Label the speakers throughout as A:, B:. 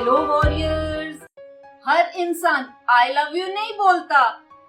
A: Hello warriors. हर इंसान I love you नहीं बोलता।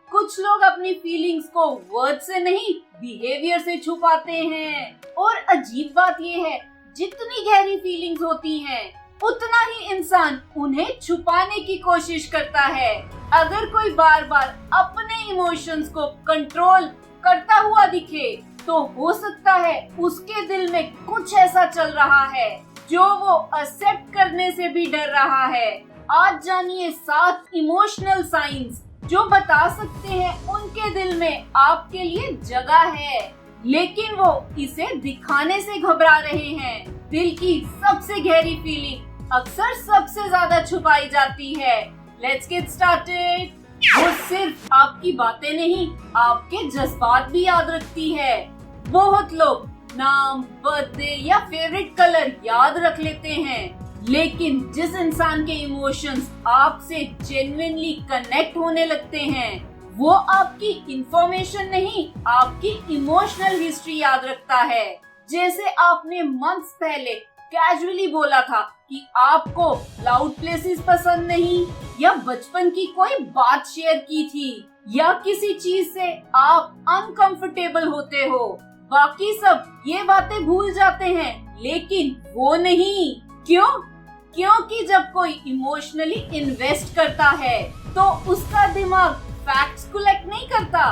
A: कुछ लोग अपनी फीलिंग्स को वर्ड से नहीं बिहेवियर से छुपाते हैं। और अजीब बात ये है, जितनी गहरी फीलिंग्स होती हैं उतना ही इंसान उन्हें छुपाने की कोशिश करता है। अगर कोई बार बार अपने इमोशंस को कंट्रोल करता हुआ दिखे तो हो सकता है उसके दिल में कुछ ऐसा चल रहा है जो वो एक्सेप्ट करने से भी डर रहा है। आज जानिए 7 इमोशनल साइंस जो बता सकते हैं उनके दिल में आपके लिए जगह है, लेकिन वो इसे दिखाने से घबरा रहे हैं। दिल की सबसे गहरी फीलिंग अक्सर सबसे ज्यादा छुपाई जाती है। Let's get started. वो सिर्फ आपकी बातें नहीं, आपके जज्बात भी याद रखती है। बहुत लोग नाम, बर्थडे या फेवरेट कलर याद रख लेते हैं, लेकिन जिस इंसान के इमोशंस आपसे जेन्युइनली कनेक्ट होने लगते हैं वो आपकी इंफॉर्मेशन नहीं, आपकी इमोशनल हिस्ट्री याद रखता है। जैसे आपने मंथ्स पहले कैजुअली बोला था कि आपको लाउड प्लेसेस पसंद नहीं, या बचपन की कोई बात शेयर की थी, या किसी चीज से आप अनकंफर्टेबल होते हो। बाकी सब ये बातें भूल जाते हैं, लेकिन वो नहीं। क्यों? क्योंकि जब कोई इमोशनली इन्वेस्ट करता है तो उसका दिमाग फैक्ट्स कलेक्ट नहीं करता,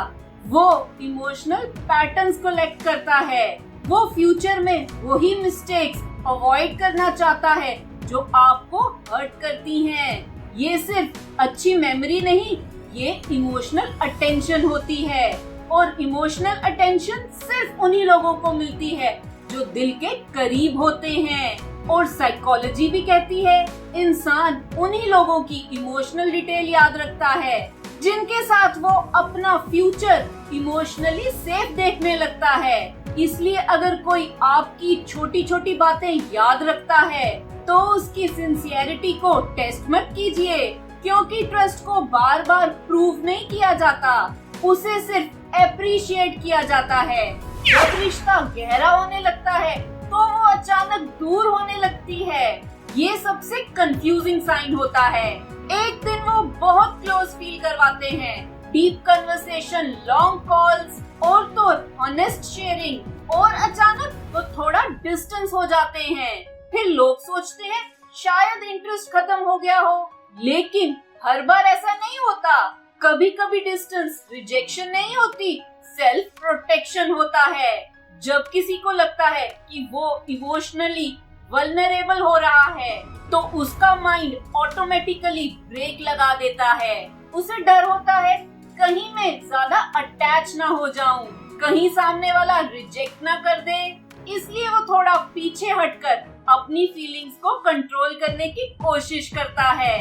A: वो इमोशनल पैटर्न्स कलेक्ट करता है। वो फ्यूचर में वही मिस्टेक्स अवॉइड करना चाहता है जो आपको हर्ट करती हैं। ये सिर्फ अच्छी मेमोरी नहीं, ये इमोशनल अटेंशन होती है। और इमोशनल अटेंशन सिर्फ उन्हीं लोगों को मिलती है जो दिल के करीब होते हैं। और साइकोलॉजी भी कहती है इंसान उन्हीं लोगों की इमोशनल डिटेल याद रखता है जिनके साथ वो अपना फ्यूचर इमोशनली सेफ देखने लगता है। इसलिए अगर कोई आपकी छोटी छोटी बातें याद रखता है तो उसकी सिंसियरिटी को टेस्ट मत कीजिए, क्योंकि ट्रस्ट को बार बार प्रूव नहीं किया जाता, उसे सिर्फ अप्रिशिएट किया जाता है। जब रिश्ता गहरा होने लगता है तो वो अचानक दूर होने लगती है। ये सबसे कंफ्यूजिंग साइन होता है। एक दिन वो बहुत क्लोज फील करवाते हैं, डीप कन्वर्सेशन, लॉन्ग कॉल्स और तो ऑनेस्ट शेयरिंग, और अचानक वो थोड़ा डिस्टेंस हो जाते हैं। फिर लोग सोचते हैं शायद इंटरेस्ट खत्म हो गया हो, लेकिन हर बार ऐसा नहीं होता। कभी कभी डिस्टेंस रिजेक्शन नहीं होती, सेल्फ प्रोटेक्शन होता है। जब किसी को लगता है कि वो इमोशनली वल्नरेबल हो रहा है तो उसका माइंड ऑटोमेटिकली ब्रेक लगा देता है। उसे डर होता है कहीं मैं ज्यादा अटैच ना हो जाऊं, कहीं सामने वाला रिजेक्ट ना कर दे। इसलिए वो थोड़ा पीछे हटकर अपनी फीलिंग्स को कंट्रोल करने की कोशिश करता है।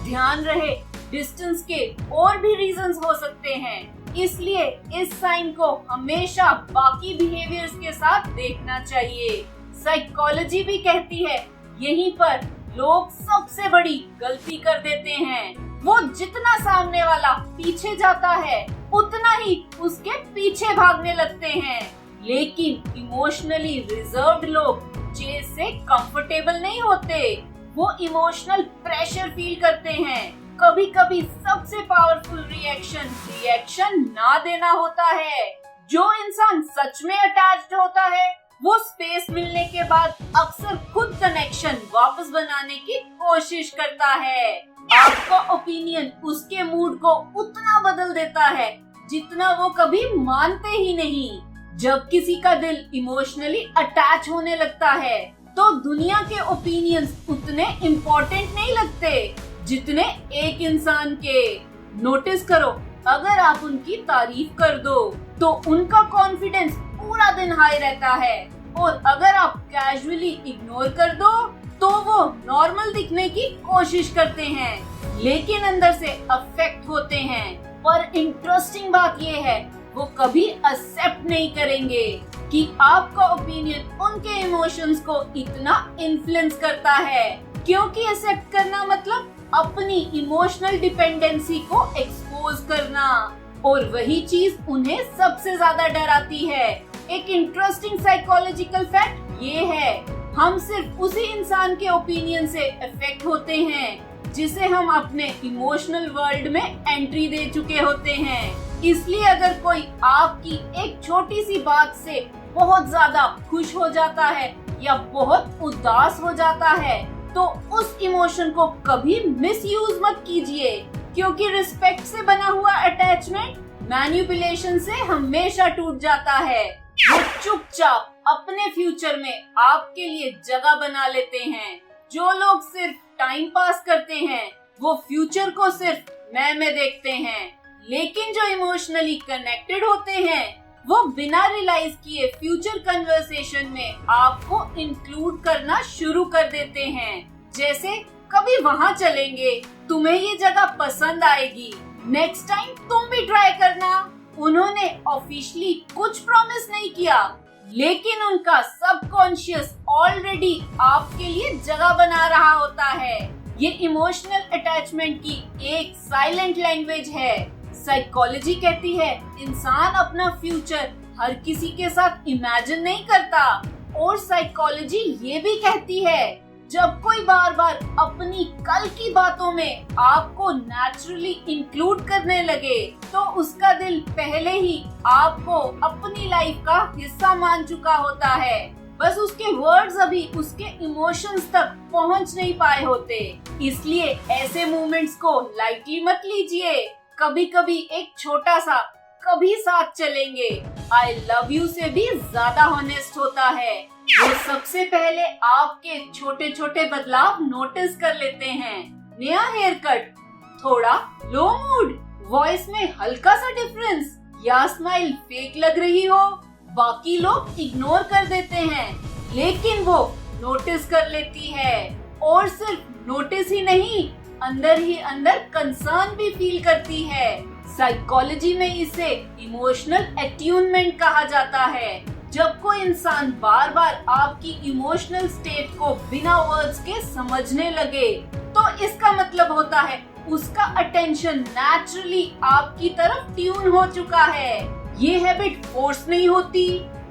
A: ध्यान रहे, डिस्टेंस के और भी रीजंस हो सकते हैं, इसलिए इस साइन को हमेशा बाकी बिहेवियर्स के साथ देखना चाहिए। साइकोलॉजी भी कहती है यहीं पर लोग सबसे बड़ी गलती कर देते हैं। वो जितना सामने वाला पीछे जाता है उतना ही उसके पीछे भागने लगते हैं। लेकिन इमोशनली रिजर्व्ड लोग चेस से कंफर्टेबल नहीं होते, वो इमोशनल प्रेशर फील करते हैं। कभी कभी सबसे पावरफुल रिएक्शन ना देना होता है। जो इंसान सच में अटैच्ड होता है वो स्पेस मिलने के बाद अक्सर खुद कनेक्शन वापस बनाने की कोशिश करता है। आपका ओपिनियन उसके मूड को उतना बदल देता है जितना वो कभी मानते ही नहीं। जब किसी का दिल इमोशनली अटैच होने लगता है तो दुनिया के ओपिनियंस उतने इम्पोर्टेंट नहीं लगते जितने एक इंसान के। नोटिस करो, अगर आप उनकी तारीफ कर दो तो उनका कॉन्फिडेंस पूरा दिन हाई रहता है, और अगर आप कैजुअली इग्नोर कर दो तो वो नॉर्मल दिखने की कोशिश करते हैं, लेकिन अंदर से अफेक्ट होते हैं। पर इंटरेस्टिंग बात ये है वो कभी एक्सेप्ट नहीं करेंगे कि आपका ओपिनियन उनके इमोशंस को इतना इन्फ्लुएंस करता है, क्योंकि एक्सेप्ट करना मतलब अपनी इमोशनल डिपेंडेंसी को एक्सपोज करना, और वही चीज उन्हें सबसे ज्यादा डराती है। एक इंटरेस्टिंग साइकोलॉजिकल फैक्ट ये है, हम सिर्फ उसी इंसान के ओपिनियन से इफेक्ट होते हैं जिसे हम अपने इमोशनल वर्ल्ड में एंट्री दे चुके होते हैं। इसलिए अगर कोई आपकी एक छोटी सी बात से बहुत ज्यादा खुश हो जाता है या बहुत उदास हो जाता है, तो उस इमोशन को कभी मिसयूज मत कीजिए, क्योंकि रिस्पेक्ट से बना हुआ अटैचमेंट मैनिपुलेशन से हमेशा टूट जाता है। वो चुपचाप अपने फ्यूचर में आपके लिए जगह बना लेते हैं। जो लोग सिर्फ टाइम पास करते हैं वो फ्यूचर को सिर्फ मैं देखते हैं, लेकिन जो इमोशनली कनेक्टेड होते हैं वो बिना रियलाइज किए फ्यूचर कन्वर्सेशन में आपको इंक्लूड करना शुरू कर देते हैं। जैसे कभी वहाँ चलेंगे, तुम्हें ये जगह पसंद आएगी, नेक्स्ट टाइम तुम भी ट्राई करना। उन्होंने ऑफिशियली कुछ प्रॉमिस नहीं किया, लेकिन उनका सबकॉन्शियस ऑलरेडी आपके लिए जगह बना रहा होता है। ये इमोशनल अटैचमेंट की एक साइलेंट लैंग्वेज है। साइकोलॉजी कहती है इंसान अपना फ्यूचर हर किसी के साथ इमेजिन नहीं करता, और साइकोलॉजी ये भी कहती है जब कोई बार बार अपनी कल की बातों में आपको नेचुरली इंक्लूड करने लगे, तो उसका दिल पहले ही आपको अपनी लाइफ का हिस्सा मान चुका होता है। बस उसके वर्ड्स अभी उसके इमोशंस तक पहुंच नहीं पाए होते। इसलिए ऐसे मोमेंट्स को लाइटली मत लीजिए। कभी कभी एक छोटा सा कभी साथ चलेंगे आई लव यू से भी ज्यादा ऑनेस्ट होता है। वो सबसे पहले आपके छोटे छोटे बदलाव नोटिस कर लेते हैं। नया हेयर कट, थोड़ा लो मूड, वॉइस में हल्का सा डिफरेंस, या स्माइल फेक लग रही हो। बाकी लोग इग्नोर कर देते हैं, लेकिन वो नोटिस कर लेती है। और सिर्फ नोटिस ही नहीं, अंदर ही अंदर कंसर्न भी फील करती है। साइकोलॉजी में इसे इमोशनल अट्यूनमेंट कहा जाता है। जब कोई इंसान बार बार आपकी इमोशनल स्टेट को बिना वर्ड्स के समझने लगे, तो इसका मतलब होता है उसका अटेंशन नेचुरली आपकी तरफ ट्यून हो चुका है। ये हैबिट फोर्स नहीं होती,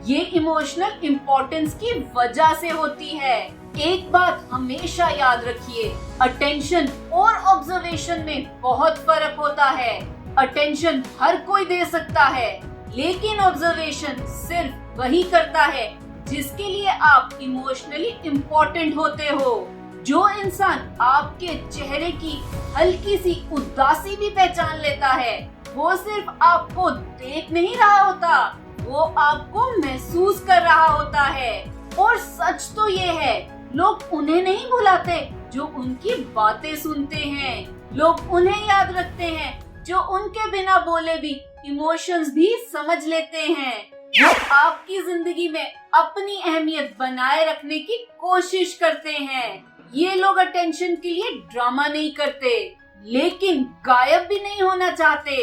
A: ये इमोशनल इम्पोर्टेंस की वजह से होती है। एक बात हमेशा याद रखिए, अटेंशन और ऑब्जर्वेशन में बहुत फर्क होता है। अटेंशन हर कोई दे सकता है, लेकिन ऑब्जर्वेशन सिर्फ वही करता है जिसके लिए आप इमोशनली इम्पोर्टेंट होते हो। जो इंसान आपके चेहरे की हल्की सी उदासी भी पहचान लेता है, वो सिर्फ आपको देख नहीं रहा होता, वो आपको महसूस कर रहा होता है। और सच तो ये है, लोग उन्हें नहीं भुलाते जो उनकी बातें सुनते हैं। लोग उन्हें याद रखते हैं जो उनके बिना बोले भी इमोशंस भी समझ लेते हैं। वो आपकी जिंदगी में अपनी अहमियत बनाए रखने की कोशिश करते हैं। ये लोग अटेंशन के लिए ड्रामा नहीं करते, लेकिन गायब भी नहीं होना चाहते।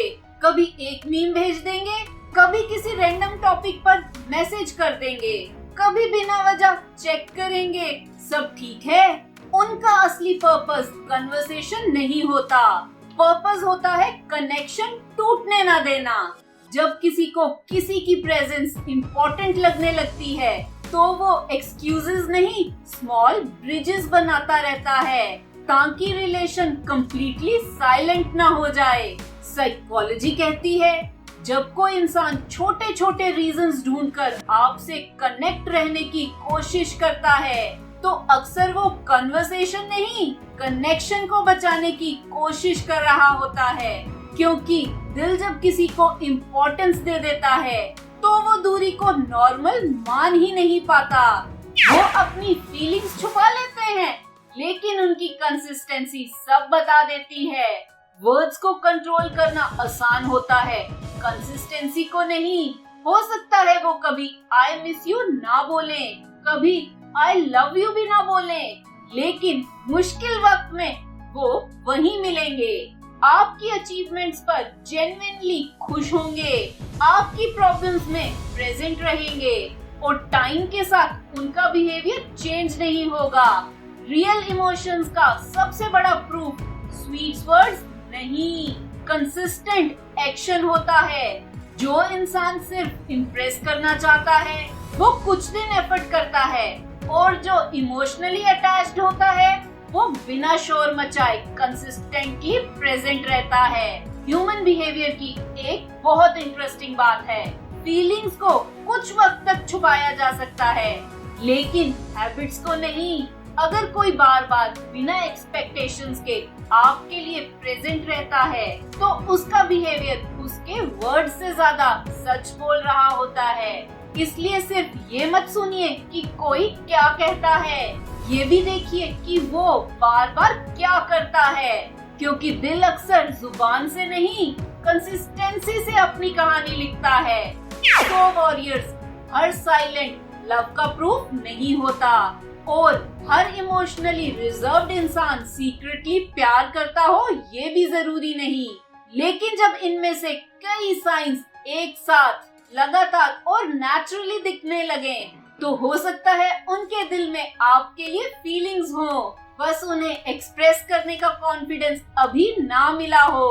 A: कभी एक मीम भेज देंगे, कभी किसी रैंडम टॉपिक पर मैसेज कर देंगे, कभी बिना वजह चेक करेंगे सब ठीक है। उनका असली पर्पस कन्वर्सेशन नहीं होता, पर्पस होता है कनेक्शन टूटने ना देना। जब किसी को किसी की प्रेजेंस इम्पोर्टेंट लगने लगती है, तो वो एक्सक्यूजेस नहीं, स्मॉल ब्रिजेस बनाता रहता है ताकि रिलेशन कंप्लीटली साइलेंट ना हो जाए। साइकोलॉजी कहती है जब कोई इंसान छोटे छोटे रीजंस ढूंढकर आपसे कनेक्ट रहने की कोशिश करता है, तो अक्सर वो कन्वर्सेशन नहीं, कनेक्शन को बचाने की कोशिश कर रहा होता है। क्योंकि दिल जब किसी को इम्पोर्टेंस दे देता है, तो वो दूरी को नॉर्मल मान ही नहीं पाता। वो अपनी फीलिंग्स छुपा लेते हैं, लेकिन उनकी कंसिस्टेंसी सब बता देती है। वर्ड्स को कंट्रोल करना आसान होता है, कंसिस्टेंसी को नहीं। हो सकता है वो कभी आई मिस यू ना बोले, कभी आई लव यू भी ना बोले, लेकिन मुश्किल वक्त में वो वहीं मिलेंगे। आपकी अचीवमेंट्स पर जेन्युइनली खुश होंगे, आपकी प्रॉब्लम्स में प्रेजेंट रहेंगे, और टाइम के साथ उनका बिहेवियर चेंज नहीं होगा। रियल इमोशंस का सबसे बड़ा प्रूफ स्वीट वर्ड्स नहीं, कंसिस्टेंट एक्शन होता है। जो इंसान सिर्फ इम्प्रेस करना चाहता है, वो कुछ दिन एफर्ट करता है, और जो इमोशनली अटैच्ड होता है वो बिना शोर मचाए कंसिस्टेंटली प्रेजेंट रहता है। ह्यूमन बिहेवियर की एक बहुत इंटरेस्टिंग बात है, फीलिंग्स को कुछ वक्त तक छुपाया जा सकता है लेकिन हैबिट्स को नहीं। अगर कोई बार बार बिना एक्सपेक्टेशंस के आपके लिए प्रेजेंट रहता है तो उसका बिहेवियर उसके वर्ड से ज्यादा सच बोल रहा होता है। इसलिए सिर्फ ये मत सुनिए कि कोई क्या कहता है, ये भी देखिए कि वो बार बार क्या करता है, क्योंकि दिल अक्सर जुबान से नहीं कंसिस्टेंसी से अपनी कहानी लिखता है। सो वॉरियर्स, हर साइलेंट लव का प्रूफ नहीं होता और हर इमोशनली रिजर्व्ड इंसान सीक्रेटली प्यार करता हो ये भी जरूरी नहीं। लेकिन जब इनमें से कई साइंस एक साथ लगातार और नेचुरली दिखने लगे तो हो सकता है उनके दिल में आपके लिए फीलिंग्स हो, बस उन्हें एक्सप्रेस करने का कॉन्फिडेंस अभी ना मिला हो।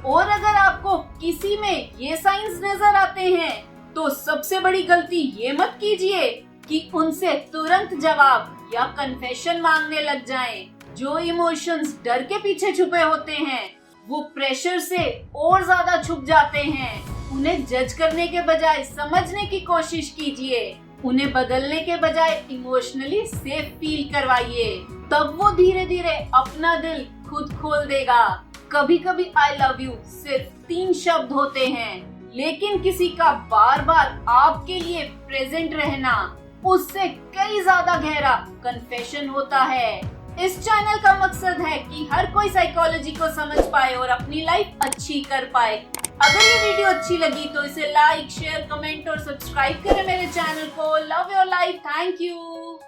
A: और अगर आपको किसी में ये साइंस नजर आते हैं तो सबसे बड़ी गलती ये मत कीजिए कि उनसे तुरंत जवाब या कन्फेशन मांगने लग जाएं। जो इमोशंस डर के पीछे छुपे होते हैं वो प्रेशर से और ज्यादा छुप जाते हैं। उन्हें जज करने के बजाय समझने की कोशिश कीजिए, उन्हें बदलने के बजाय इमोशनली सेफ फील करवाइए, तब वो धीरे धीरे अपना दिल खुद खोल देगा। कभी कभी आई लव यू सिर्फ 3 शब्द होते हैं, लेकिन किसी का बार बार आपके लिए प्रेजेंट रहना उससे कई ज्यादा गहरा कन्फेशन होता है। इस चैनल का मकसद है कि हर कोई साइकोलॉजी को समझ पाए और अपनी लाइफ अच्छी कर पाए। अगर ये वीडियो अच्छी लगी तो इसे लाइक, शेयर, कमेंट और सब्सक्राइब करें मेरे चैनल को। Love your life, thank you.